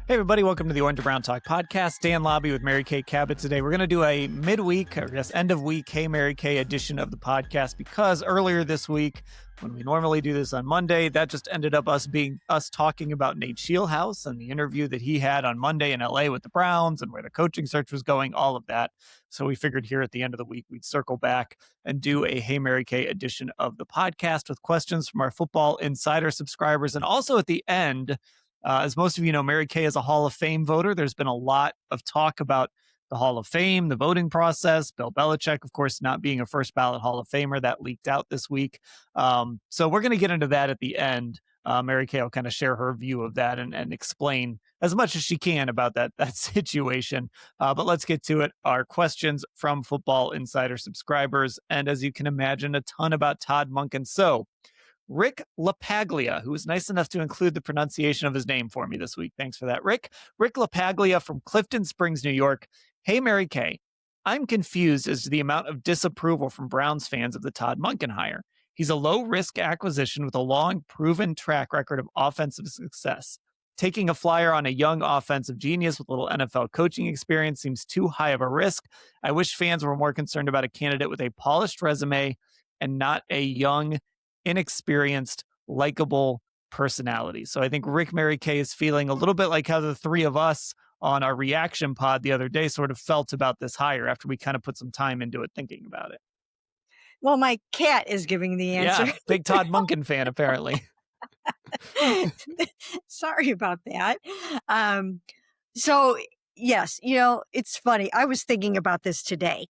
Hey, everybody. Welcome to the Orange and Brown Talk podcast. Dan Labbe with Mary Kay Cabot today. We're going to do a midweek, or end of week, Hey Mary Kay edition of the podcast because earlier this week, when we normally do this on Monday, that just ended up us talking about Nate Scheelhaase and the interview that he had on Monday in LA with the Browns and where the coaching search was going, all of that. So we figured here at the end of the week, we'd circle back and do a Hey Mary Kay edition of the podcast with questions from our Football Insider subscribers. And also at the end, as most of you know, Mary Kay is a Hall of Fame voter. There's been a lot of talk about the Hall of Fame, the voting process. Bill Belichick, of course, not being a first ballot Hall of Famer. That leaked out this week. So we're going to get into that at the end. Mary Kay will kind of share her view of that and explain as much as she can about that situation. But let's get to it. Our questions from Football Insider subscribers. And as you can imagine, a ton about Todd Monken. So Rick LaPaglia, who was nice enough to include the pronunciation of his name for me this week. Thanks for that, Rick. Rick LaPaglia from Clifton Springs, New York. Hey, Mary Kay. I'm confused as to the amount of disapproval from Browns fans of the Todd Monken hire. He's a low-risk acquisition with a long, proven track record of offensive success. Taking a flyer on a young offensive genius with little NFL coaching experience seems too high of a risk. I wish fans were more concerned about a candidate with a polished resume and not a young, inexperienced, likable personality. So I think Rick Mary Kay is feeling a little bit like how the three of us on our reaction pod the other day sort of felt about this hire after we kind of put some time into it thinking about it. Well, my cat is giving the answer. Yeah, big Todd Monken fan, apparently. Sorry about that. So, yes, it's funny. I was thinking about this today.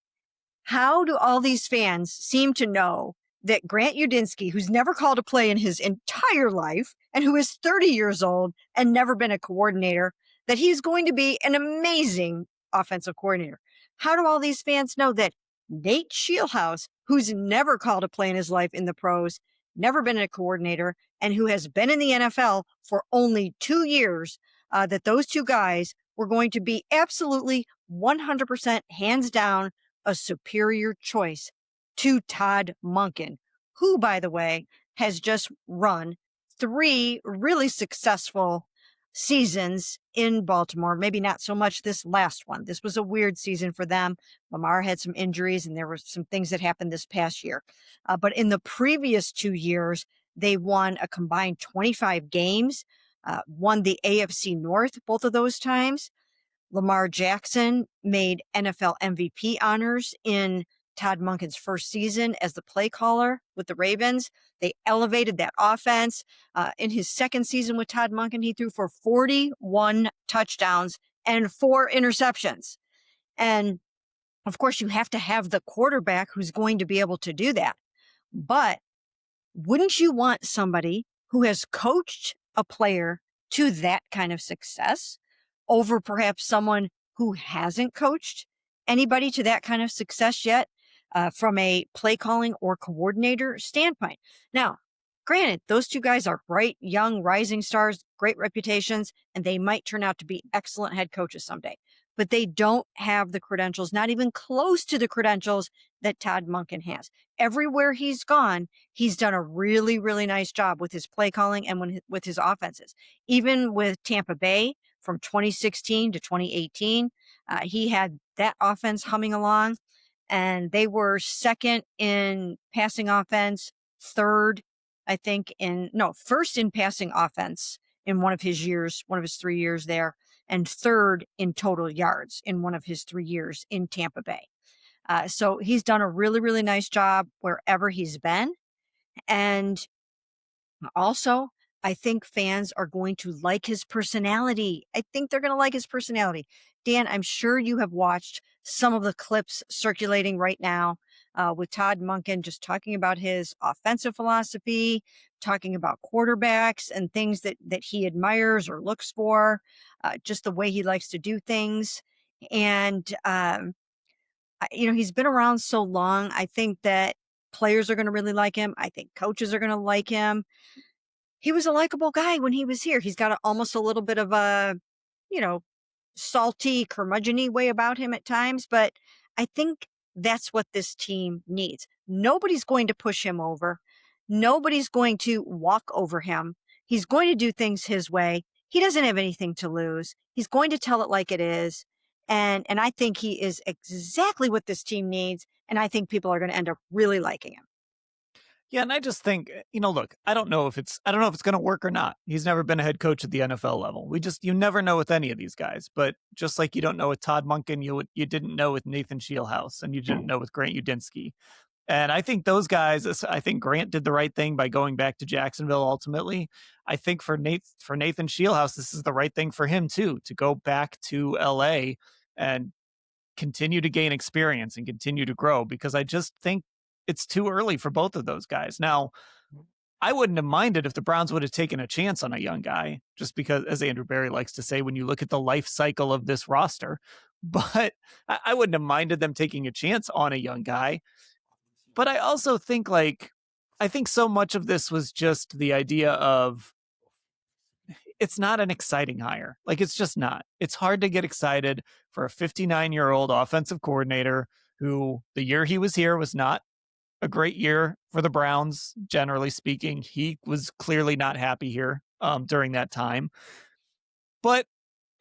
How do all these fans seem to know that Grant Udinski, who's never called a play in his entire life and who is 30 years old and never been a coordinator, that he's going to be an amazing offensive coordinator? How do all these fans know that Nate Scheelhaase, who's never called a play in his life in the pros, never been a coordinator, and who has been in the NFL for only 2 years, that those two guys were going to be absolutely 100% hands down a superior choice to Todd Monken, who, by the way, has just run 3 really successful seasons in Baltimore. Maybe not so much this last one. This was a weird season for them. Lamar had some injuries and there were some things that happened this past year. But in the previous 2 years, they won a combined 25 games, won the AFC North both of those times. Lamar Jackson made NFL MVP honors in Todd Monken's first season as the play caller with the Ravens. They elevated that offense. In his second season with Todd Monken, he threw for 41 touchdowns and 4 interceptions. And of course, you have to have the quarterback who's going to be able to do that. But wouldn't you want somebody who has coached a player to that kind of success over perhaps someone who hasn't coached anybody to that kind of success yet? From a play calling or coordinator standpoint. Now, granted, those two guys are bright, young, rising stars, great reputations, and they might turn out to be excellent head coaches someday. But they don't have the credentials, not even close to the credentials that Todd Monken has. Everywhere he's gone, he's done a really, really nice job with his play calling and with his offenses. Even with Tampa Bay from 2016 to 2018, he had that offense humming along. And they were second in passing offense, first in passing offense in one of his 3 years there, and third in total yards in one of his 3 years in Tampa Bay. So he's done a really, really nice job wherever he's been. And also, I think fans are going to like his personality. I think they're going to like his personality. Dan, I'm sure you have watched some of the clips circulating right now with Todd Monken just talking about his offensive philosophy, talking about quarterbacks and things that he admires or looks for, just the way he likes to do things. And, he's been around so long. I think that players are going to really like him. I think coaches are going to like him. He was a likable guy when he was here. He's got almost a little bit of a, salty, curmudgeon-y way about him at times. But I think that's what this team needs. Nobody's going to push him over. Nobody's going to walk over him. He's going to do things his way. he doesn't have anything to lose. He's going to tell it like it is. And I think he is exactly what this team needs. And I think people are going to end up really liking him. Yeah, and I just think, look, I don't know if it's going to work or not. He's never been a head coach at the NFL level. You never know with any of these guys. But just like you don't know with Todd Monken, you didn't know with Nathan Scheelhaus, and you didn't know with Grant Udinski. And I think those guys, I think Grant did the right thing by going back to Jacksonville ultimately. I think for Nathan Scheelhaus, this is the right thing for him too, to go back to LA and continue to gain experience and continue to grow, because I just think it's too early for both of those guys. Now, I wouldn't have minded if the Browns would have taken a chance on a young guy, just because, as Andrew Barry likes to say, when you look at the life cycle of this roster, but I wouldn't have minded them taking a chance on a young guy. But I also think I think so much of this was just the idea of it's not an exciting hire. It's just not. It's hard to get excited for a 59-year-old offensive coordinator who the year he was here was not a great year for the Browns, generally speaking. He was clearly not happy here during that time. But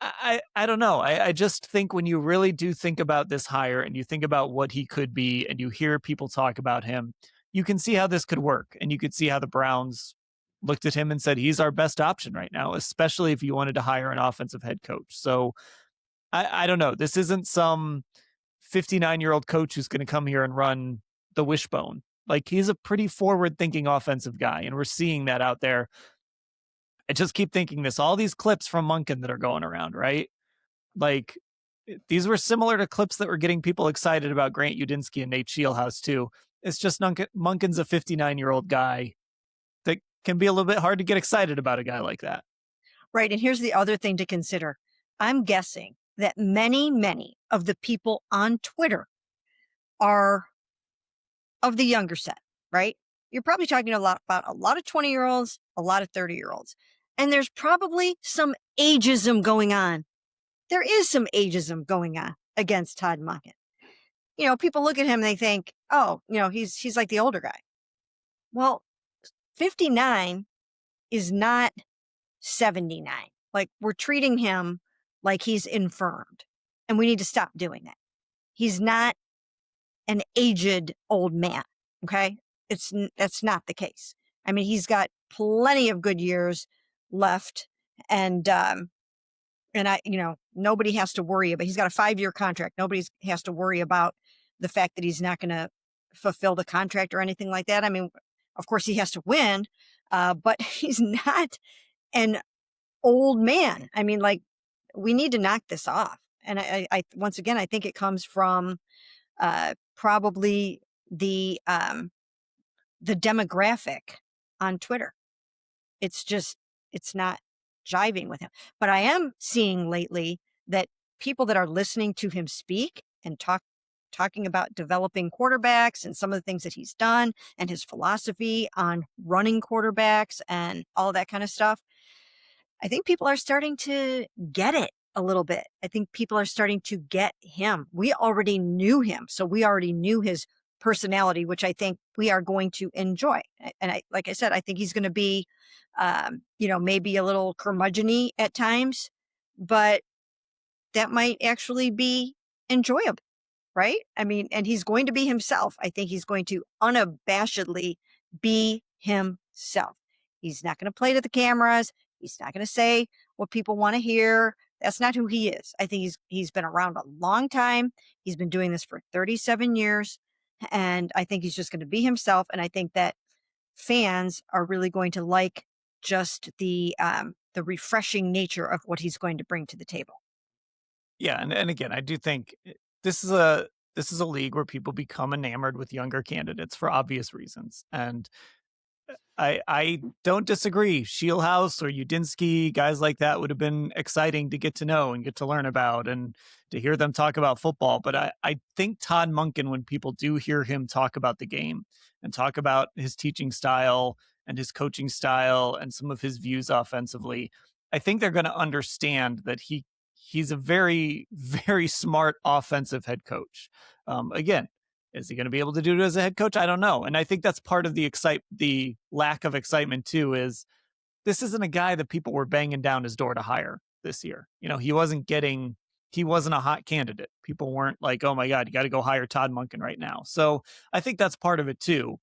I don't know. I just think when you really do think about this hire and you think about what he could be and you hear people talk about him, you can see how this could work. And you could see how the Browns looked at him and said, he's our best option right now, especially if you wanted to hire an offensive head coach. So I don't know. This isn't some 59-year-old coach who's going to come here and run the wishbone. He's a pretty forward-thinking offensive guy, and we're seeing that out there. I just keep thinking all these clips from Monken that are going around, right? These were similar to clips that were getting people excited about Grant Udinski and Nate Scheelhaus too. It's just Monken's a 59-year-old guy that can be a little bit hard to get excited about a guy like that. Right. And here's the other thing to consider. I'm guessing that many of the people on Twitter are of the younger set, right? You're probably talking about a lot of 20-year-olds, a lot of 30-year-olds. And there's probably some ageism going on. There is some ageism going on against Todd Monken. People look at him and they think, oh, he's like the older guy. Well, 59 is not 79. We're treating him like he's infirmed, and we need to stop doing that. He's not an aged old man. Okay. That's not the case. I mean, he's got plenty of good years left, and nobody has to worry about, he's got a 5-year contract. Nobody has to worry about the fact that he's not going to fulfill the contract or anything like that. I mean, of course he has to win, but he's not an old man. I mean, we need to knock this off. And I once again, I think it comes from probably the demographic on Twitter. It's not jiving with him. But I am seeing lately that people that are listening to him speak and talking about developing quarterbacks and some of the things that he's done and his philosophy on running quarterbacks and all that kind of stuff, I think people are starting to get it a little bit. I think people are starting to get him. We already knew him, so we already knew his personality, which I think we are going to enjoy. And like I said, I think he's going to be, maybe a little curmudgeon-y at times, but that might actually be enjoyable, right? I mean, and he's going to be himself. I think he's going to unabashedly be himself. He's not going to play to the cameras. He's not going to say what people want to hear. That's not who he is. I think he's been around a long time. He's been doing this for 37 years. And I think he's just going to be himself. And I think that fans are really going to like just the refreshing nature of what he's going to bring to the table. Yeah, and again, I do think this is a league where people become enamored with younger candidates for obvious reasons. And I don't disagree. Scheelhaus or Udinski, guys like that would have been exciting to get to know and get to learn about and to hear them talk about football. But I think Todd Monken, when people do hear him talk about the game and talk about his teaching style and his coaching style and some of his views offensively, I think they're going to understand that he's a very, very smart offensive head coach. Again, is he going to be able to do it as a head coach? I don't know. And I think that's part of the lack of excitement too, is this isn't a guy that people were banging down his door to hire this year. He wasn't a hot candidate. People weren't like, oh my God, you got to go hire Todd Monken right now. So I think that's part of it too.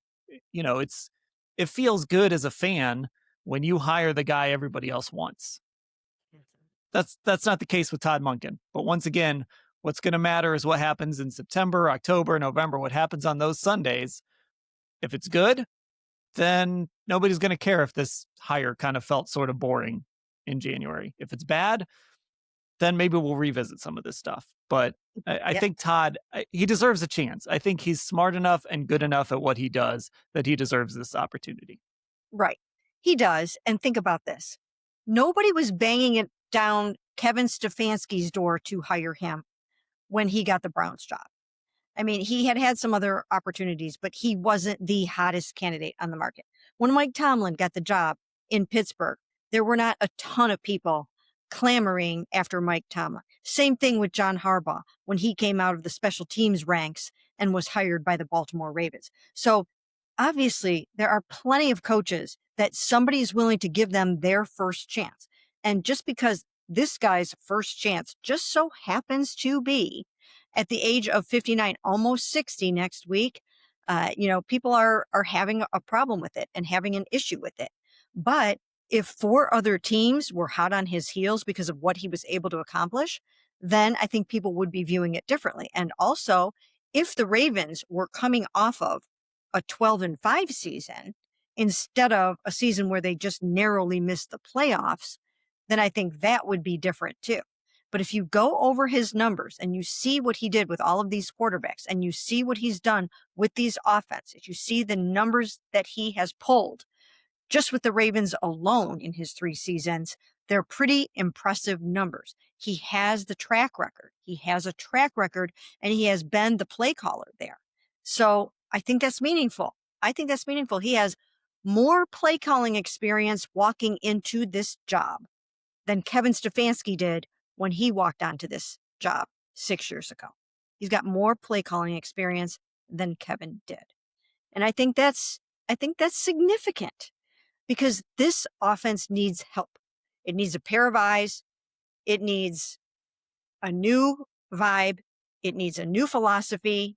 It feels good as a fan when you hire the guy everybody else wants. That's not the case with Todd Monken. But once again, what's going to matter is what happens in September, October, November, what happens on those Sundays. If it's good, then nobody's going to care if this hire kind of felt sort of boring in January. If it's bad, then maybe we'll revisit some of this stuff. But I think Todd, he deserves a chance. I think he's smart enough and good enough at what he does that he deserves this opportunity. Right. He does. And think about this. Nobody was banging it down Kevin Stefanski's door to hire him when he got the Browns job. I mean, he had some other opportunities, but he wasn't the hottest candidate on the market. When Mike Tomlin got the job in Pittsburgh, there were not a ton of people clamoring after Mike Tomlin. Same thing with John Harbaugh when he came out of the special teams ranks and was hired by the Baltimore Ravens. So obviously, there are plenty of coaches that somebody is willing to give them their first chance. And just because this guy's first chance just so happens to be at the age of 59, almost 60 next week, people are having a problem with it and having an issue with it. But if 4 other teams were hot on his heels because of what he was able to accomplish, then I think people would be viewing it differently. And also, if the Ravens were coming off of a 12-5 season instead of a season where they just narrowly missed the playoffs, then I think that would be different too. But if you go over his numbers and you see what he did with all of these quarterbacks and you see what he's done with these offenses, you see the numbers that he has pulled just with the Ravens alone in his 3 seasons, they're pretty impressive numbers. He has the track record. He has a track record and he has been the play caller there. So I think that's meaningful. He has more play calling experience walking into this job than Kevin Stefanski did when he walked onto this job 6 years ago. He's got more play calling experience than Kevin did. And I think that's significant because this offense needs help. It needs a pair of eyes. It needs a new vibe. It needs a new philosophy.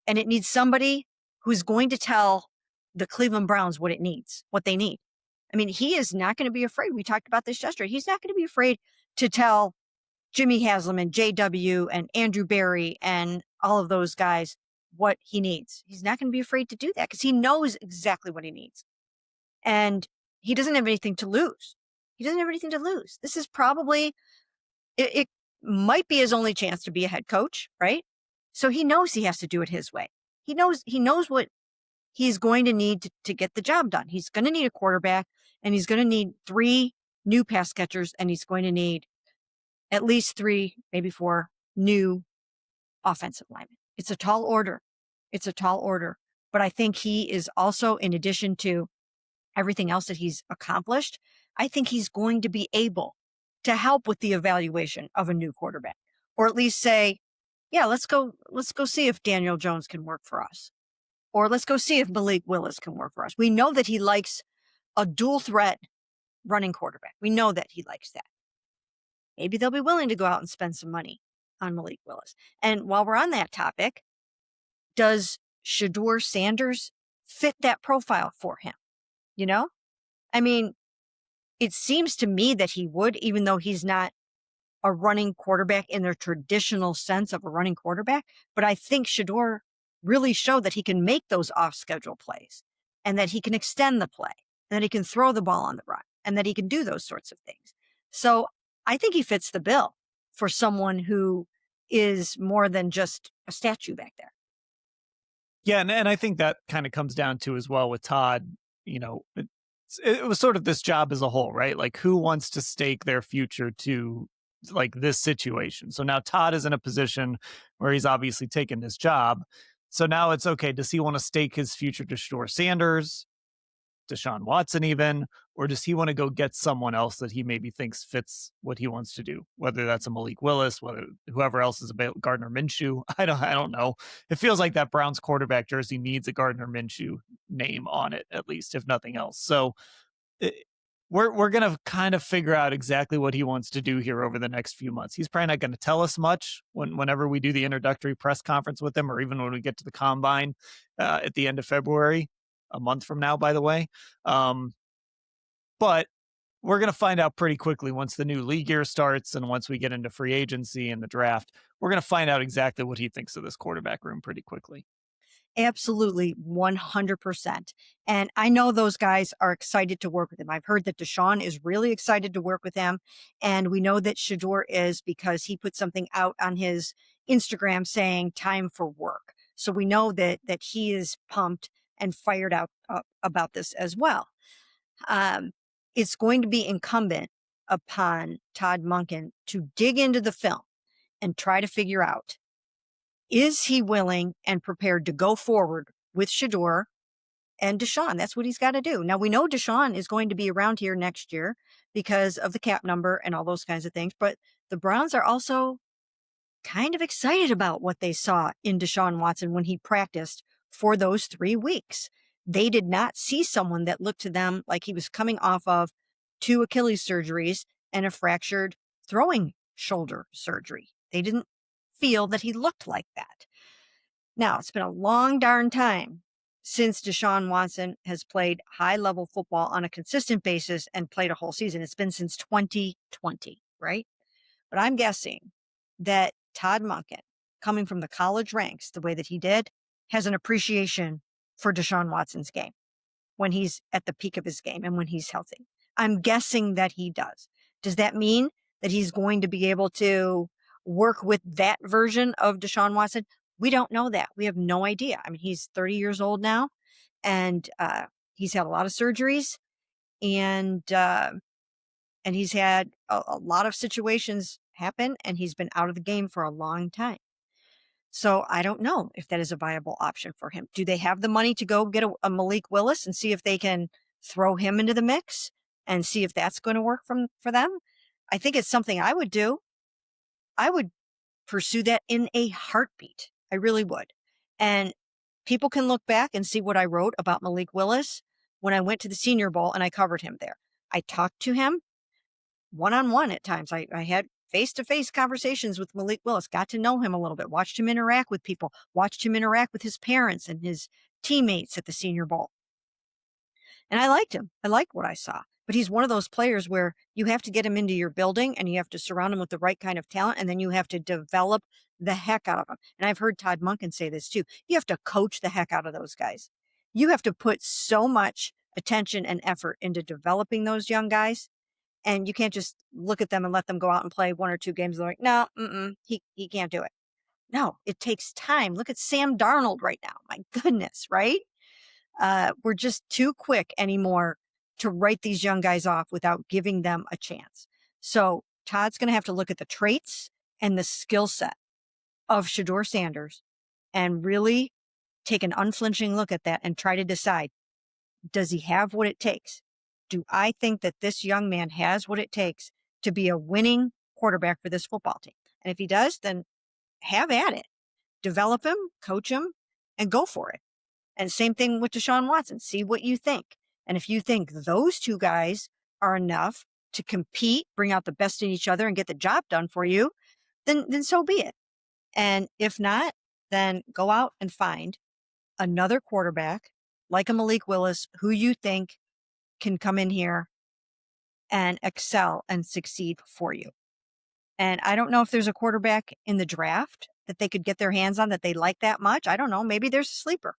And it needs somebody who's going to tell the Cleveland Browns what they need. I mean, he is not going to be afraid. We talked about this yesterday. He's not going to be afraid to tell Jimmy Haslam and JW and Andrew Berry and all of those guys what he needs. He's not going to be afraid to do that because he knows exactly what he needs. And he doesn't have anything to lose. This is probably, it might be his only chance to be a head coach, right? So he knows he has to do it his way. He knows what he's going to need to get the job done. He's going to need a quarterback and he's going to need 3 new pass catchers and he's going to need at least 3, maybe 4 new offensive linemen. It's a tall order. But I think he is also, in addition to everything else that he's accomplished, I think he's going to be able to help with the evaluation of a new quarterback, or at least say, yeah, let's go see if Daniel Jones can work for us, or let's go see if Malik Willis can work for us. We know that he likes a dual threat running quarterback. We know that he likes that. Maybe they'll be willing to go out and spend some money on Malik Willis. And while we're on that topic, does Shedeur Sanders fit that profile for him? I mean, it seems to me that he would, even though he's not a running quarterback in the traditional sense of a running quarterback. But I think Shedeur really showed that he can make those off-schedule plays and that he can extend the play and that he can throw the ball on the run and that he can do those sorts of things. So I think he fits the bill for someone who is more than just a statue back there. Yeah, and I think that kind of comes down to as well with Todd, it was sort of this job as a whole, right? Like who wants to stake their future to like this situation? So now Todd is in a position where he's obviously taken this job. So now it's okay. Does he want to stake his future to Shedeur Sanders, Deshaun Watson even, or does he want to go get someone else that he maybe thinks fits what he wants to do? Whether that's a Malik Willis, whether whoever else is about Gardner Minshew, I don't know. It feels like that Browns quarterback jersey needs a Gardner Minshew name on it, at least, if nothing else. So we're going to kind of figure out exactly what he wants to do here over the next few months. He's probably not going to tell us much whenever we do the introductory press conference with him, or even when we get to the combine at the end of February, a month from now, by the way. But we're going to find out pretty quickly once the new league year starts and once we get into free agency and the draft. We're going to find out exactly what he thinks of this quarterback room pretty quickly. Absolutely, 100%. And I know those guys are excited to work with him. I've heard that Deshaun is really excited to work with him. And we know that Shedeur is, because he put something out on his Instagram saying time for work. So we know that he is pumped and fired out about this as well. It's going to be incumbent upon Todd Monken to dig into the film and try to figure out, is he willing and prepared to go forward with Shedeur and Deshaun? That's what he's got to do. Now, we know Deshaun is going to be around here next year because of the cap number and all those kinds of things, but the Browns are also kind of excited about what they saw in Deshaun Watson when he practiced for those 3 weeks. They did not see someone that looked to them like he was coming off of 2 Achilles surgeries and a fractured throwing shoulder surgery. They didn't feel that he looked like that. Now, it's been a long darn time since Deshaun Watson has played high-level football on a consistent basis and played a whole season. It's been since 2020, right? But I'm guessing that Todd Monken, coming from the college ranks the way that he did, has an appreciation for Deshaun Watson's game when he's at the peak of his game and when he's healthy. I'm guessing that he does. Does that mean that he's going to be able to work with that version of Deshaun Watson? We don't know that. We have no idea. I mean, he's 30 years old now, and he's had a lot of surgeries, and he's had a lot of situations happen, and he's been out of the game for a long time. So I don't know if that is a viable option for him. Do they have the money to go get a Malik Willis and see if they can throw him into the mix and see if that's going to work for them? I think it's something I would do. I would pursue that in a heartbeat. I really would. And people can look back and see what I wrote about Malik Willis when I went to the Senior Bowl and I covered him there. I talked to him one-on-one at times. I had face-to-face conversations with Malik Willis, got to know him a little bit, watched him interact with people, watched him interact with his parents and his teammates at the Senior Bowl. And I liked him. I liked what I saw. But he's one of those players where you have to get him into your building and you have to surround him with the right kind of talent, and then you have to develop the heck out of him. And I've heard Todd Monken say this too. You have to coach the heck out of those guys. You have to put so much attention and effort into developing those young guys. And you can't just look at them and let them go out and play 1 or 2 games. They're like, no, he can't do it. No, it takes time. Look at Sam Darnold right now. My goodness, right? We're just too quick anymore to write these young guys off without giving them a chance. So Todd's going to have to look at the traits and the skill set of Shedeur Sanders and really take an unflinching look at that and try to decide, does he have what it takes? Do I think that this young man has what it takes to be a winning quarterback for this football team? And if he does, then have at it. Develop him, coach him, and go for it. And same thing with Deshaun Watson. See what you think. And if you think those 2 guys are enough to compete, bring out the best in each other, and get the job done for you, then so be it. And if not, then go out and find another quarterback like a Malik Willis who you think can come in here and excel and succeed for you. And I don't know if there's a quarterback in the draft that they could get their hands on that they like that much. I don't know. Maybe there's a sleeper.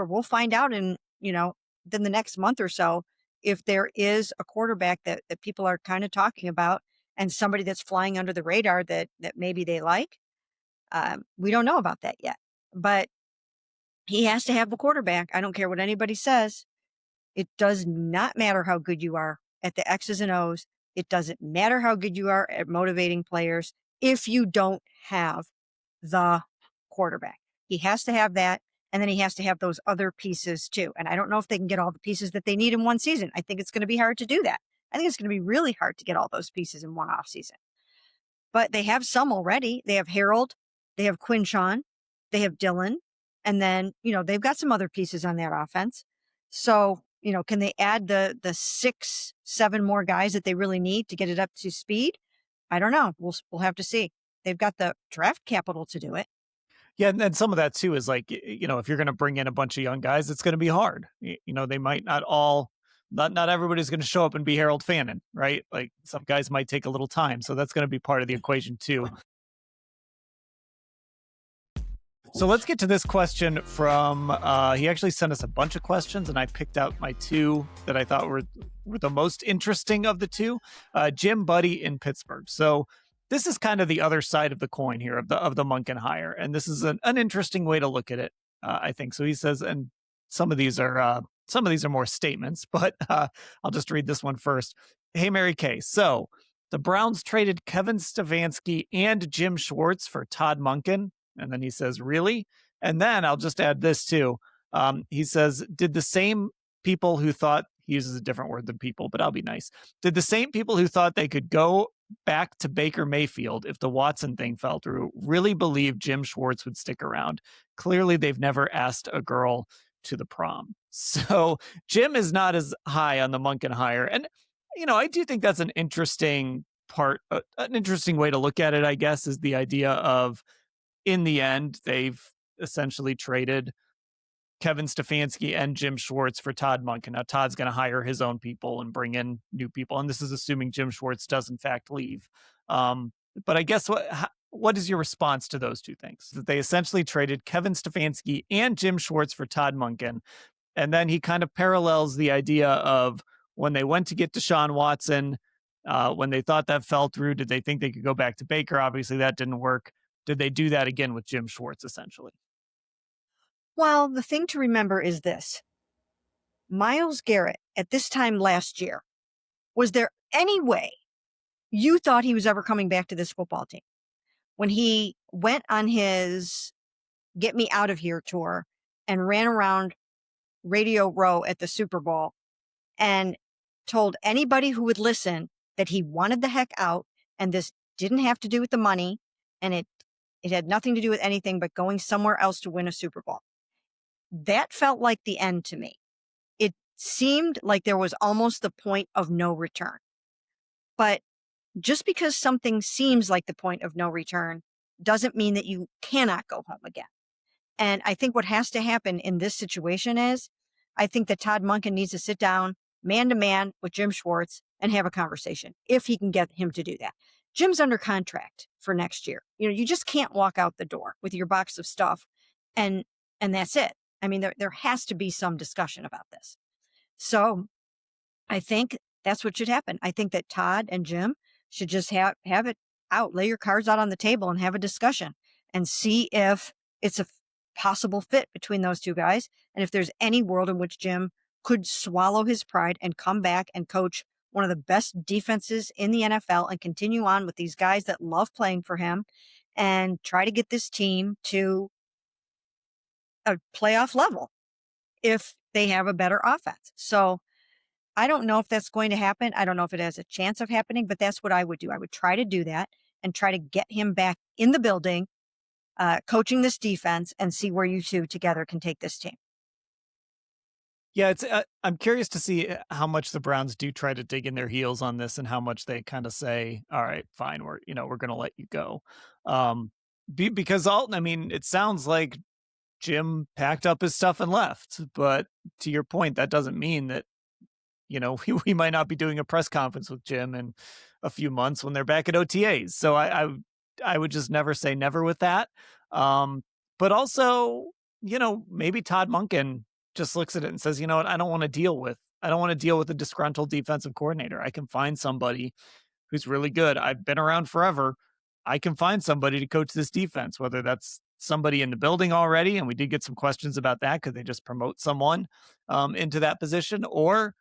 We'll find out in, within the next month or so, if there is a quarterback that people are kind of talking about and somebody that's flying under the radar that maybe they like. We don't know about that yet, but he has to have the quarterback. I don't care what anybody says. It does not matter how good you are at the X's and O's. It doesn't matter how good you are at motivating players if you don't have the quarterback. He has to have that. And then he has to have those other pieces too. And I don't know if they can get all the pieces that they need in one season. I think it's going to be hard to do that. I think it's going to be really hard to get all those pieces in one off season. But they have some already. They have Harold, they have Quinshawn, they have Dylan, and then, they've got some other pieces on that offense. So Can they add the 6, 7 more guys that they really need to get it up to speed? I don't know. We'll have to see. They've got the draft capital to do it. Yeah, and then some of that too is like, if you're going to bring in a bunch of young guys, it's going to be hard. They might not all, not everybody's going to show up and be Harold Fannin, right? Like some guys might take a little time, so that's going to be part of the equation too. So let's get to this question from, he actually sent us a bunch of questions, and I picked out my 2 that I thought were the most interesting of the 2. Jim Buddy in Pittsburgh. So this is kind of the other side of the coin here of the Monken hire, and this is an interesting way to look at it, I think. So he says, and some of these are more statements, but I'll just read this one first. Hey, Mary Kay. So the Browns traded Kevin Stefanski and Jim Schwartz for Todd Monken. And then he says, really? And then I'll just add this too. He says, did the same people who thought, he uses a different word than people, but I'll be nice. Did the same people who thought they could go back to Baker Mayfield if the Watson thing fell through really believe Jim Schwartz would stick around? Clearly, they've never asked a girl to the prom. So Jim is not as high on the Monken hire. And, I do think that's an interesting part, an interesting way to look at it, I guess, is the idea of, in the end, they've essentially traded Kevin Stefanski and Jim Schwartz for Todd Monken. Now, Todd's going to hire his own people and bring in new people. And this is assuming Jim Schwartz does, in fact, leave. But I guess what is your response to those 2 things? That they essentially traded Kevin Stefanski and Jim Schwartz for Todd Monken. And then he kind of parallels the idea of when they went to get Deshaun Watson, when they thought that fell through, did they think they could go back to Baker? Obviously, that didn't work. Did they do that again with Jim Schwartz, essentially? Well, the thing to remember is this. Myles Garrett, at this time last year, was there any way you thought he was ever coming back to this football team? When he went on his Get Me Out of Here tour and ran around Radio Row at the Super Bowl and told anybody who would listen that he wanted the heck out, and this didn't have to do with the money, and it had nothing to do with anything but going somewhere else to win a Super Bowl. That felt like the end to me. It seemed like there was almost the point of no return. But just because something seems like the point of no return doesn't mean that you cannot go home again. And I think what has to happen in this situation is, I think that Todd Monken needs to sit down man to man with Jim Schwartz and have a conversation, if he can get him to do that. Jim's under contract for next year. You just can't walk out the door with your box of stuff and that's it. I mean, there has to be some discussion about this. So I think that's what should happen. I think that Todd and Jim should just have it out, lay your cards out on the table and have a discussion and see if it's a possible fit between those 2 guys. And if there's any world in which Jim could swallow his pride and come back and coach one of the best defenses in the NFL and continue on with these guys that love playing for him and try to get this team to a playoff level if they have a better offense. So I don't know if that's going to happen. I don't know if it has a chance of happening, but that's what I would do. I would try to do that and try to get him back in the building, coaching this defense, and see where you 2 together can take this team. Yeah, it's. I'm curious to see how much the Browns do try to dig in their heels on this, and how much they kind of say, "All right, fine, we're going to let you go," because it sounds like Jim packed up his stuff and left. But to your point, that doesn't mean that we might not be doing a press conference with Jim in a few months when they're back at OTAs. So I would just never say never with that. But also, maybe Todd Monken just looks at it and says, I don't want to deal with a disgruntled defensive coordinator. I can find somebody who's really good. I've been around forever. I can find somebody to coach this defense, whether that's somebody in the building already. And we did get some questions about that. Could they just promote someone into that position, or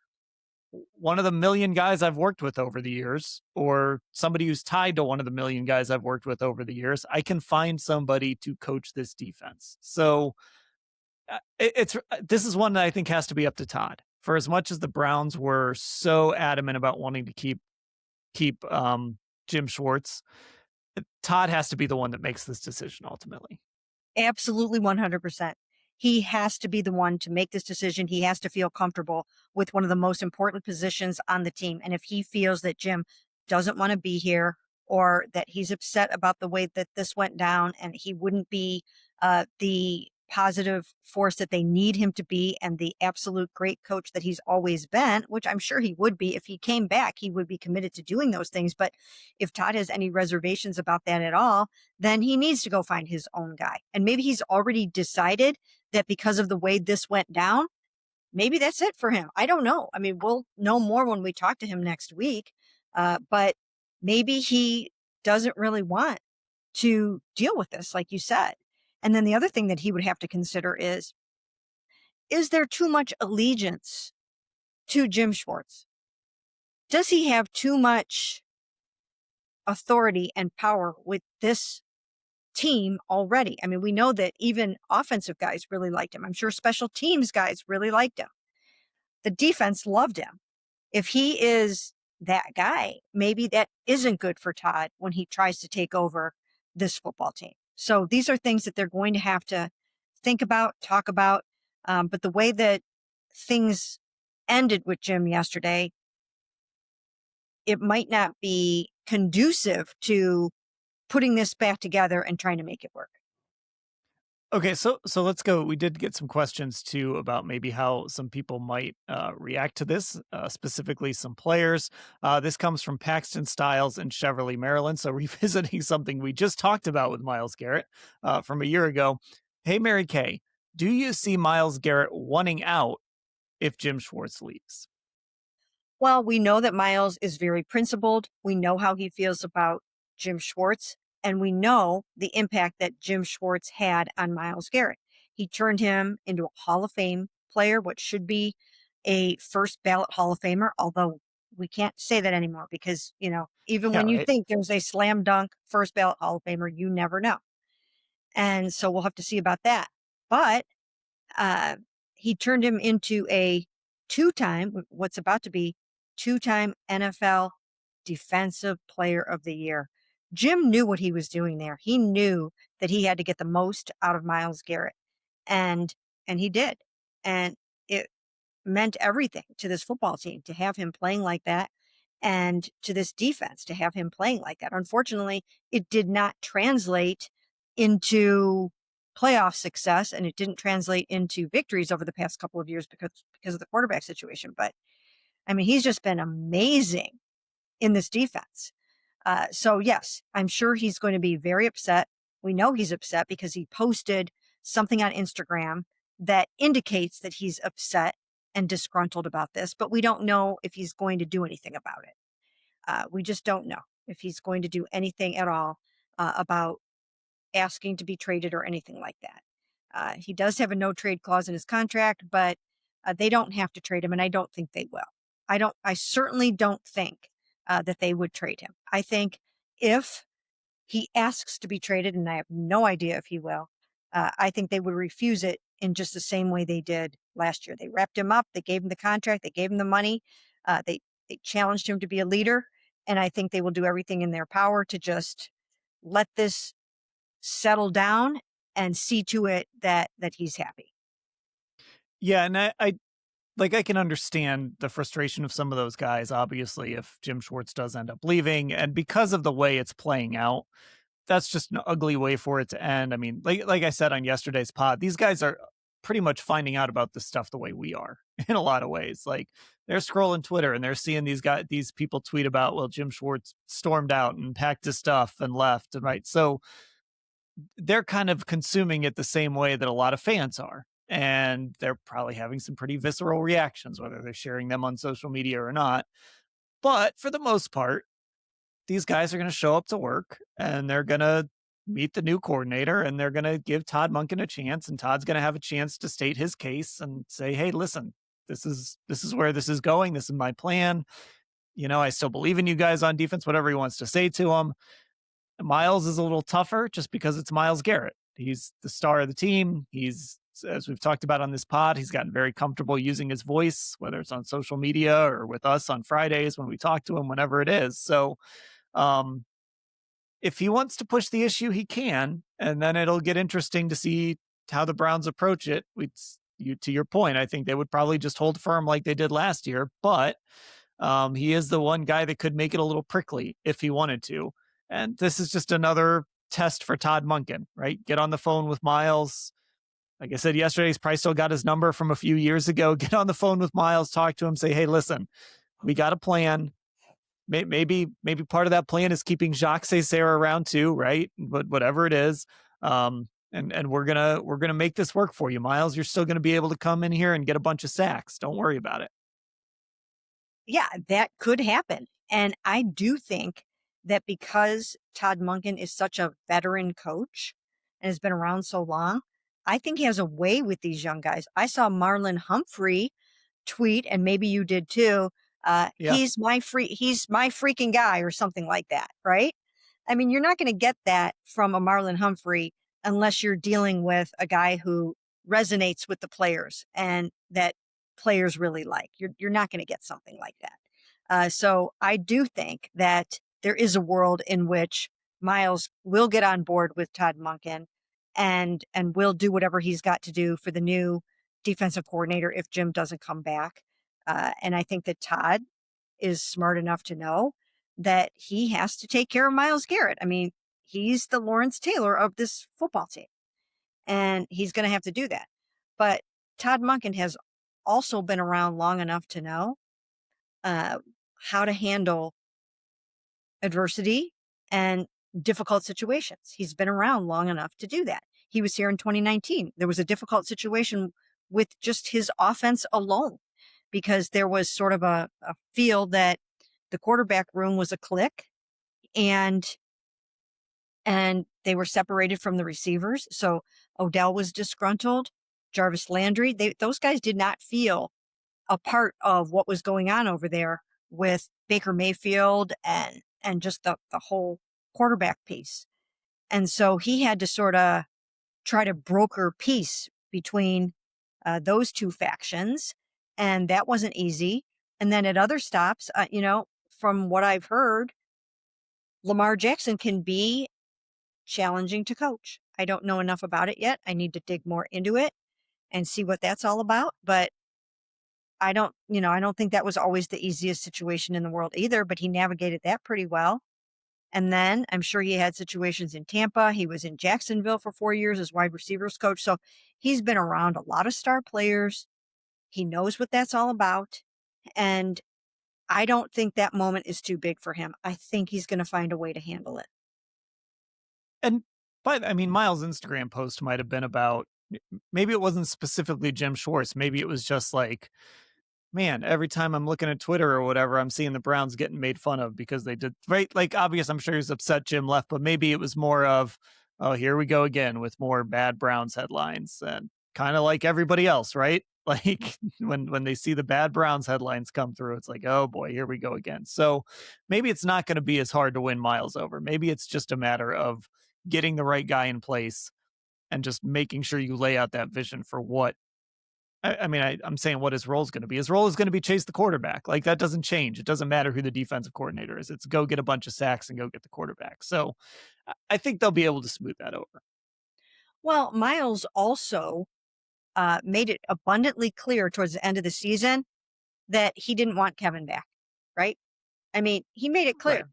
one of the million guys I've worked with over the years, or somebody who's tied to one of the million guys I've worked with over the years? I can find somebody to coach this defense. So this is one that I think has to be up to Todd. For as much as the Browns were so adamant about wanting to keep Jim Schwartz, Todd has to be the one that makes this decision ultimately. Absolutely, 100%. he has to be the one to make this decision. He has to feel comfortable with one of the most important positions on the team. And if he feels that Jim doesn't want to be here, or that he's upset about the way that this went down and he wouldn't be the positive force that they need him to be and the absolute great coach that he's always been, which I'm sure he would be. If he came back, he would be committed to doing those things. But if Todd has any reservations about that at all, then he needs to go find his own guy. And maybe he's already decided that because of the way this went down, maybe that's it for him. I don't know. I mean, we'll know more when we talk to him next week. But maybe he doesn't really want to deal with this, like you said. And then the other thing that he would have to consider is there too much allegiance to Jim Schwartz? Does he have too much authority and power with this team already? I mean, we know that even offensive guys really liked him. I'm sure special teams guys really liked him. The defense loved him. If he is that guy, maybe that isn't good for Todd when he tries to take over this football team. So these are things that they're going to have to think about, talk about. But the way that things ended with Jim yesterday, it might not be conducive to putting this back together and trying to make it work. Okay, so let's go. We did get some questions too about maybe how some people might react to this, specifically some players. This comes from Paxton Styles in Cheverly, Maryland. So revisiting something we just talked about with Myles Garrett from a year ago. Hey, Mary Kay, do you see Myles Garrett wanting out if Jim Schwartz leaves? Well, we know that Myles is very principled. We know how he feels about Jim Schwartz, and we know the impact that Jim Schwartz had on Myles Garrett. He turned him into a Hall of Fame player, what should be a first ballot Hall of Famer, although we can't say that anymore because, even Yeah, when you right. think there's a slam dunk first ballot Hall of Famer, you never know. And so we'll have to see about that. But uh, he turned him into a what's about to be two-time NFL Defensive Player of the Year. Jim knew what he was doing there. He knew that he had to get the most out of Myles Garrett, and he did. And it meant everything to this football team to have him playing like that, and to this defense to have him playing like that. Unfortunately, it did not translate into playoff success, and it didn't translate into victories over the past couple of years because of the quarterback situation. But I mean, he's just been amazing in this defense. So yes, I'm sure he's going to be very upset. We know he's upset because he posted something on Instagram that indicates that he's upset and disgruntled about this, but we don't know if he's going to do anything about it. We just don't know if he's going to do anything at all about asking to be traded or anything like that. He does have a no trade clause in his contract, but they don't have to trade him, and I don't think they will. I certainly don't think that they would trade him. I think if he asks to be traded, and I have no idea if he will, I think they would refuse it in just the same way they did last year. They wrapped him up. They gave him the contract. They gave him the money. They challenged him to be a leader. And I think they will do everything in their power to just let this settle down and see to it that he's happy. Yeah, and I can understand the frustration of some of those guys, obviously, if Jim Schwartz does end up leaving. And because of the way it's playing out, that's just an ugly way for it to end. I mean, like I said on yesterday's pod, these guys are pretty much finding out about this stuff the way we are in a lot of ways. Like they're scrolling Twitter and they're seeing these people tweet about, well, Jim Schwartz stormed out and packed his stuff and left. And right. So they're kind of consuming it the same way that a lot of fans are. And they're probably having some pretty visceral reactions, whether they're sharing them on social media or not. But for the most part, these guys are going to show up to work and they're going to meet the new coordinator and they're going to give Todd Monken a chance. And Todd's going to have a chance to state his case and say, hey, listen, this is where this is going. This is my plan. I still believe in you guys on defense, whatever he wants to say to them. Myles is a little tougher just because it's Myles Garrett. He's the star of the team. He's, as we've talked about on this pod, he's gotten very comfortable using his voice, whether it's on social media or with us on Fridays when we talk to him, whenever it is. So if he wants to push the issue, he can, and then it'll get interesting to see how the Browns approach it, to your point, I think they would probably just hold firm like they did last year. But he is the one guy that could make it a little prickly if he wanted to. And this is just another test for Todd Monken, right? Get on the phone with Myles. Like I said yesterday, he's probably still got his number from a few years ago. Get on the phone with Myles, talk to him, say, hey, listen, we got a plan. Maybe part of that plan is keeping Jacques Césaire around too, right? But whatever it is, and we're gonna make this work for you, Myles. You're still gonna be able to come in here and get a bunch of sacks. Don't worry about it. Yeah, that could happen. And I do think that because Todd Monken is such a veteran coach and has been around so long, I think he has a way with these young guys. I saw Marlon Humphrey tweet, and maybe you did too. Yeah. He's my freaking guy, or something like that, right? I mean, you're not going to get that from a Marlon Humphrey unless you're dealing with a guy who resonates with the players and that players really like. You're not going to get something like that. So I do think that there is a world in which Myles will get on board with Todd Monken and will do whatever he's got to do for the new defensive coordinator if Jim doesn't come back. And I think that Todd is smart enough to know that he has to take care of Myles Garrett. I mean, he's the Lawrence Taylor of this football team, and he's going to have to do that. But Todd Monken has also been around long enough to know how to handle adversity and difficult situations. He's been around long enough to do that. He was here in 2019. There was a difficult situation with just his offense alone because there was sort of a feel that the quarterback room was a clique and they were separated from the receivers. So Odell was disgruntled, Jarvis Landry, those guys did not feel a part of what was going on over there with Baker Mayfield and just the whole quarterback piece. And so he had to sort of try to broker peace between those two factions. And that wasn't easy. And then at other stops, from what I've heard, Lamar Jackson can be challenging to coach. I don't know enough about it yet. I need to dig more into it and see what that's all about. But I don't think that was always the easiest situation in the world either, but he navigated that pretty well. And then I'm sure he had situations in Tampa. He was in Jacksonville for 4 years as wide receivers coach. So he's been around a lot of star players. He knows what that's all about. And I don't think that moment is too big for him. I think he's going to find a way to handle it. And but I mean, Myles' Instagram post might have been about, maybe it wasn't specifically Jim Schwartz. Maybe it was just like, man, every time I'm looking at Twitter or whatever, I'm seeing the Browns getting made fun of because they did, right. Like, obvious, I'm sure he's upset Jim left, but maybe it was more of, oh, here we go again with more bad Browns headlines, and kind of like everybody else, right? Like when they see the bad Browns headlines come through, it's like, oh boy, here we go again. So maybe it's not going to be as hard to win Myles over. Maybe it's just a matter of getting the right guy in place and just making sure you lay out that vision for what. I'm saying what his role is going to be. His role is going to be chase the quarterback. Like, that doesn't change. It doesn't matter who the defensive coordinator is. It's go get a bunch of sacks and go get the quarterback. So I think they'll be able to smooth that over. Well, Myles also made it abundantly clear towards the end of the season that he didn't want Kevin back, right? I mean, he made it clear. Right.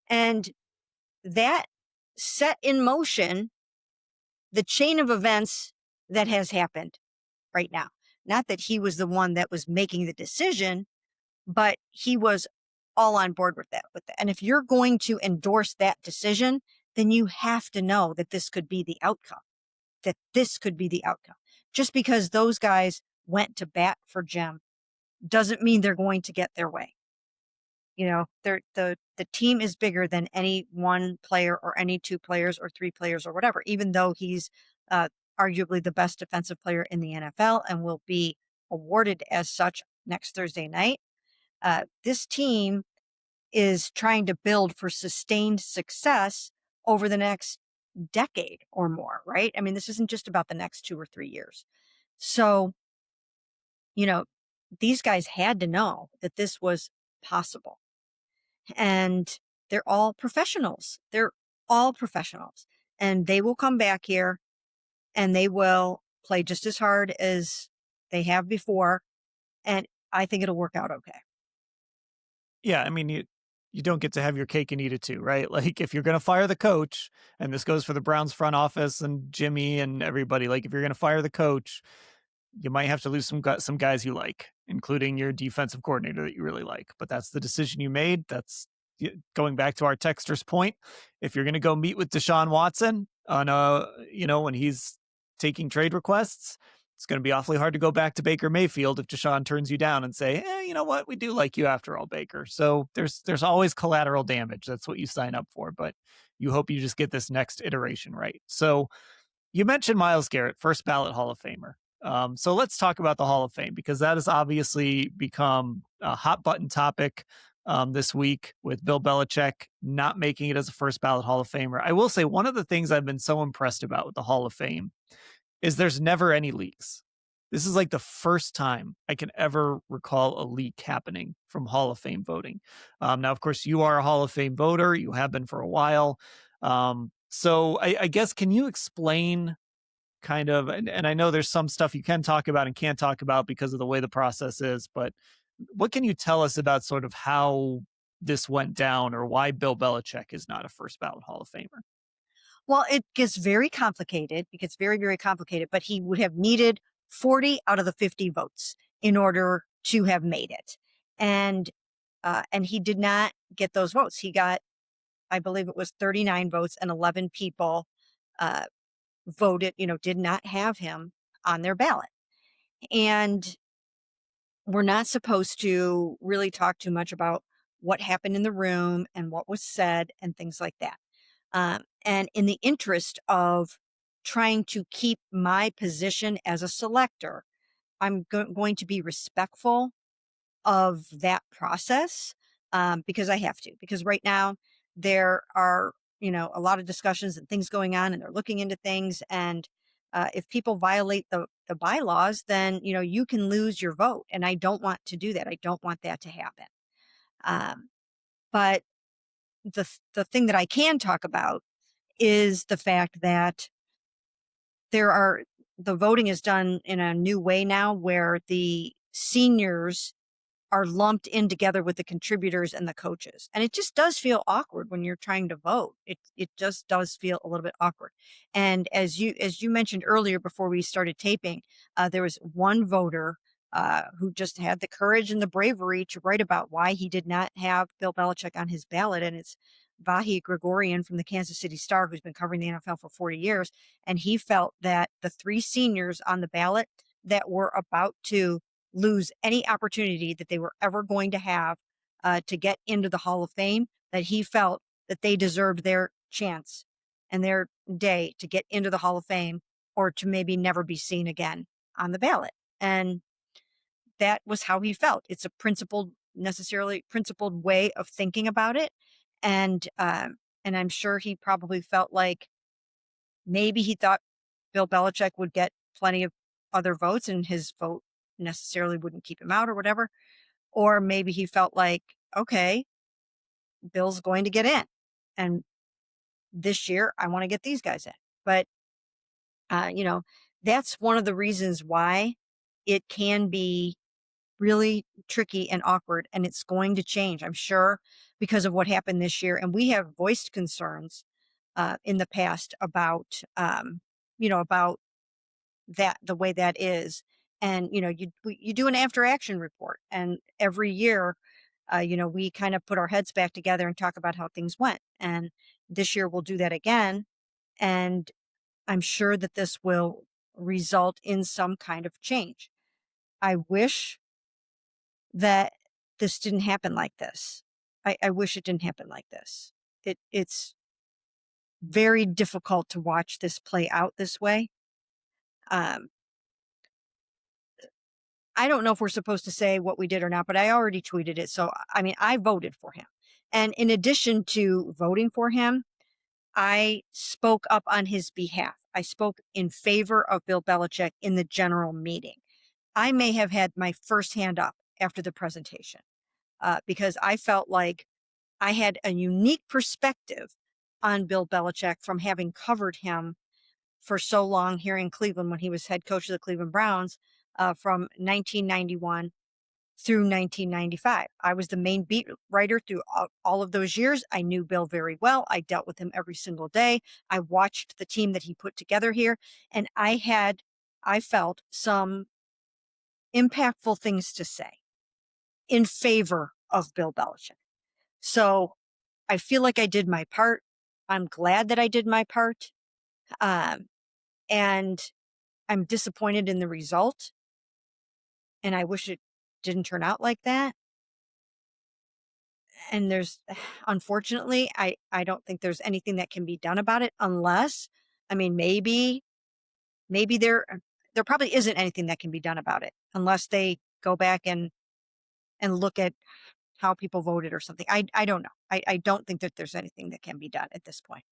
And that set in motion the chain of events that has happened right now. Not that he was the one that was making the decision, but he was all on board with that. And if you're going to endorse that decision, then you have to know that this could be the outcome, Just because those guys went to bat for Jim doesn't mean they're going to get their way. The team is bigger than any one player or any two players or three players or whatever, even though he's arguably the best defensive player in the NFL and will be awarded as such next Thursday night. This team is trying to build for sustained success over the next decade or more, right? I mean, this isn't just about the next 2 or 3 years. So, these guys had to know that this was possible. And they're all professionals. And they will come back here and they will play just as hard as they have before. And I think it'll work out okay. Yeah, I mean, you don't get to have your cake and eat it too, right? Like if you're going to fire the coach, and this goes for the Browns front office and Jimmy and everybody, like if you're going to fire the coach, you might have to lose some guys you like, including your defensive coordinator that you really like. But that's the decision you made. That's going back to our texter's point. If you're going to go meet with Deshaun Watson on when he's taking trade requests, it's going to be awfully hard to go back to Baker Mayfield if Deshaun turns you down and say, you know what, we do like you after all, Baker. So there's always collateral damage. That's what you sign up for, but you hope you just get this next iteration right. So you mentioned Myles Garrett, first ballot Hall of Famer. So let's talk about the Hall of Fame, because that has obviously become a hot button topic this week with Bill Belichick not making it as a first ballot Hall of Famer. I will say one of the things I've been so impressed about with the Hall of Fame is there's never any leaks. This is like the first time I can ever recall a leak happening from Hall of Fame voting. Now, of course, you are a Hall of Fame voter. You have been for a while. So I guess, can you explain kind of, and I know there's some stuff you can talk about and can't talk about because of the way the process is, but what can you tell us about sort of how this went down, or why Bill Belichick is not a first ballot Hall of Famer? Well, it gets very complicated. It gets very, very complicated, but he would have needed 40 out of the 50 votes in order to have made it. And he did not get those votes. He got, I believe it was 39 votes, and 11 people voted, did not have him on their ballot. And we're not supposed to really talk too much about what happened in the room and what was said and things like that. And in the interest of trying to keep my position as a selector, I'm going to be respectful of that process, because I have to. Because right now there are, a lot of discussions and things going on, and they're looking into things. And if people violate the bylaws, then you can lose your vote, and I don't want to do that. I don't want that to happen. But the thing that I can talk about is the fact that the voting is done in a new way now, where the seniors are lumped in together with the contributors and the coaches. And it just does feel awkward when you're trying to vote. It just does feel a little bit awkward. And as you mentioned earlier before we started taping, there was one voter who just had the courage and the bravery to write about why he did not have Bill Belichick on his ballot. And it's Vahi Gregorian from the Kansas City Star, who's been covering the NFL for 40 years. And he felt that the three seniors on the ballot that were about to lose any opportunity that they were ever going to have to get into the Hall of Fame, that he felt that they deserved their chance and their day to get into the Hall of Fame, or to maybe never be seen again on the ballot. And that was how he felt. It's a necessarily principled way of thinking about it. And I'm sure he probably felt like maybe he thought Bill Belichick would get plenty of other votes, and his vote necessarily wouldn't keep him out or whatever. Or maybe he felt like, okay, Bill's going to get in, and this year I want to get these guys in. But, that's one of the reasons why it can be really tricky and awkward, and it's going to change, I'm sure, because of what happened this year. And we have voiced concerns in the past about, about that, the way that is. And, you do an after action report, and every year, we kind of put our heads back together and talk about how things went. And this year we'll do that again. And I'm sure that this will result in some kind of change. I wish that this didn't happen like this. I wish it didn't happen like this. It's very difficult to watch this play out this way. I don't know if we're supposed to say what we did or not, but I already tweeted it. So, I mean, I voted for him. And in addition to voting for him, I spoke up on his behalf. I spoke in favor of Bill Belichick in the general meeting. I may have had my first hand up after the presentation because I felt like I had a unique perspective on Bill Belichick from having covered him for so long here in Cleveland when he was head coach of the Cleveland Browns from 1991 through 1995. I was the main beat writer through all of those years. I knew Bill very well. I dealt with him every single day. I watched the team that he put together here, and I felt some impactful things to say in favor of Bill Belichick. So I feel like I did my part. I'm glad that I did my part. And I'm disappointed in the result. And I wish it didn't turn out like that. And unfortunately, I don't think there's anything that can be done about it unless, I mean, maybe there probably isn't anything that can be done about it unless they go back and look at how people voted or something. I don't know. I don't think that there's anything that can be done at this point.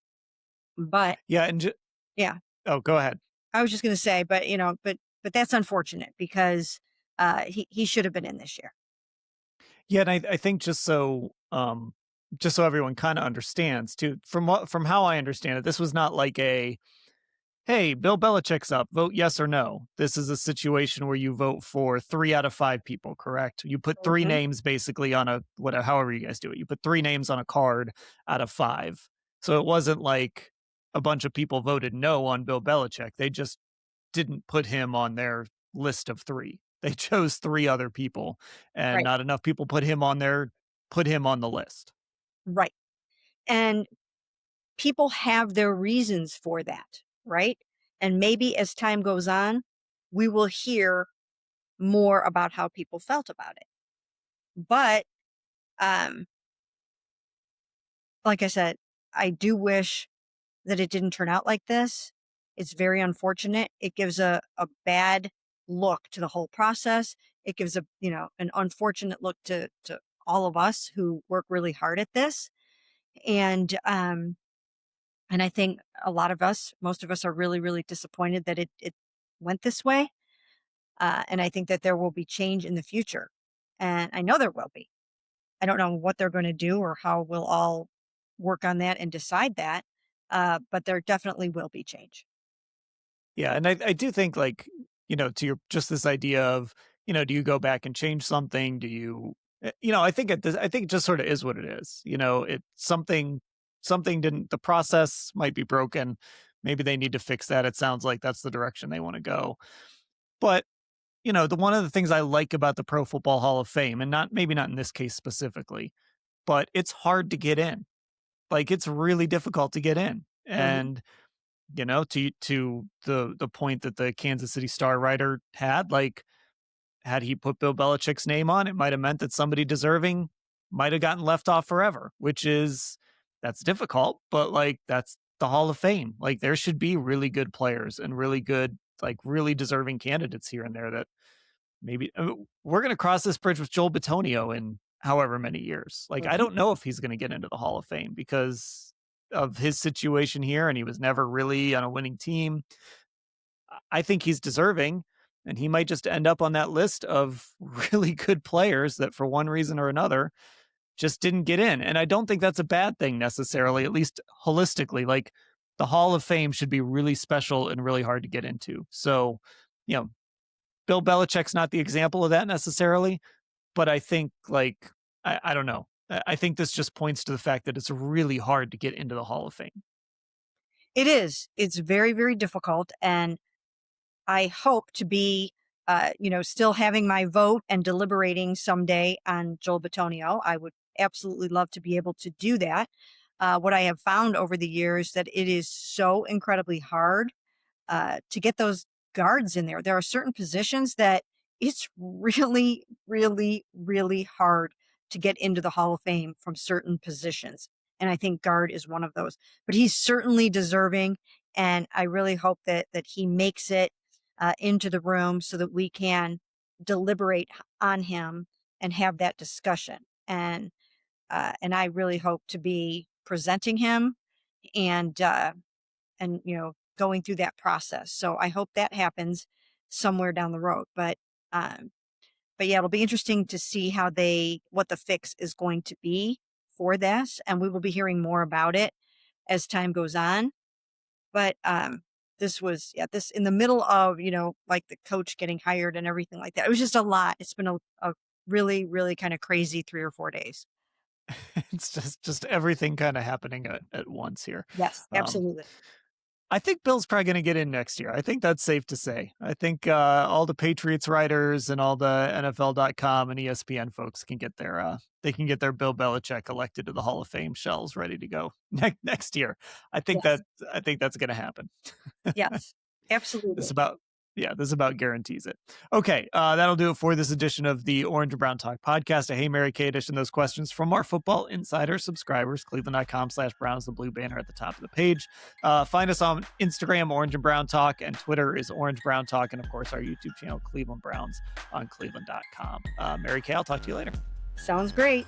But Yeah. And yeah, oh, go ahead. I was just going to say, but but that's unfortunate because he should have been in this year. Yeah, and I think just so everyone kind of understands too, from how I understand it, this was not like a, hey, Bill Belichick's up, vote yes or no. This is a situation where you vote for 3 out of 5 people, correct? You put 3 Mhm. names basically on a whatever, however you guys do it. You put 3 names on a card out of 5. So it wasn't like a bunch of people voted no on Bill Belichick. They just didn't put him on their list of 3. They chose 3 other people, and Right, not enough people put him on the list. right. And people have their reasons for that, right? And maybe as time goes on, we will hear more about how people felt about it. But um, like I said, I do wish that it didn't turn out like this. It's very unfortunate. It gives a bad look to the whole process. It gives an unfortunate look to all of us who work really hard at this. And I think most of us are really, really disappointed that it went this way. And I think that there will be change in the future. And I know there will be. I don't know what they're going to do or how we'll all work on that and decide that. But there definitely will be change. Yeah, and I do think, like, to your just this idea of, do you go back and change something? Do you I think I think it just sort of is what it is. It something didn't the process might be broken. Maybe they need to fix that. It sounds like that's the direction they want to go. But, the one of the things I like about the Pro Football Hall of Fame, and maybe not in this case specifically, but it's hard to get in. Like, it's really difficult to get in. Hmm. And to the point that the Kansas City Star writer had, like, had he put Bill Belichick's name on, it might have meant that somebody deserving might have gotten left off forever, that's difficult, but, like, that's the Hall of Fame. Like, there should be really good players and really good, like, really deserving candidates here and there that maybe we're going to cross this bridge with Joel Bitonio in however many years. Like, I Hmm. don't know if he's going to get into the Hall of Fame because of his situation here, and he was never really on a winning team. I think he's deserving, and he might just end up on that list of really good players that for one reason or another just didn't get in. And I don't think that's a bad thing necessarily, at least holistically. Like, the Hall of Fame should be really special and really hard to get into. So, you know, Bill Belichick's not the example of that necessarily, but I think, like, I don't know. I think this just points to the fact that it's really hard to get into the Hall of Fame. It is. It's very, very difficult. And I hope to be, still having my vote and deliberating someday on Joel Bitonio. I would absolutely love to be able to do that. What I have found over the years that it is so incredibly hard to get those guards in there. There are certain positions that it's really, really, really hard to get into the Hall of Fame from certain positions. And I think guard is one of those. But he's certainly deserving. And I really hope that he makes it into the room so that we can deliberate on him and have that discussion. And I really hope to be presenting him and going through that process. So I hope that happens somewhere down the road. But yeah, it'll be interesting to see what the fix is going to be for this, and we will be hearing more about it as time goes on. But this was, this in the middle of, like the coach getting hired and everything like that. It was just a lot. It's been a really, really kind of crazy 3 or 4 days. It's just everything kind of happening at once here. Yes, absolutely. I think Bill's probably going to get in next year. I think that's safe to say. I think all the Patriots writers and all the NFL.com and ESPN folks can get their Bill Belichick elected to the Hall of Fame shells ready to go next year. I think Yes. that's going to happen. Yes, absolutely. This about guarantees it. Okay, that'll do it for this edition of the Orange and Brown Talk podcast, a Hey Mary Kay edition. Those questions from our Football Insider subscribers, cleveland.com/Browns, the blue banner at the top of the page. Find us on Instagram, Orange and Brown Talk, and Twitter is Orange Brown Talk, and of course our YouTube channel, Cleveland Browns, on cleveland.com. Mary Kay, I'll talk to you later. Sounds great.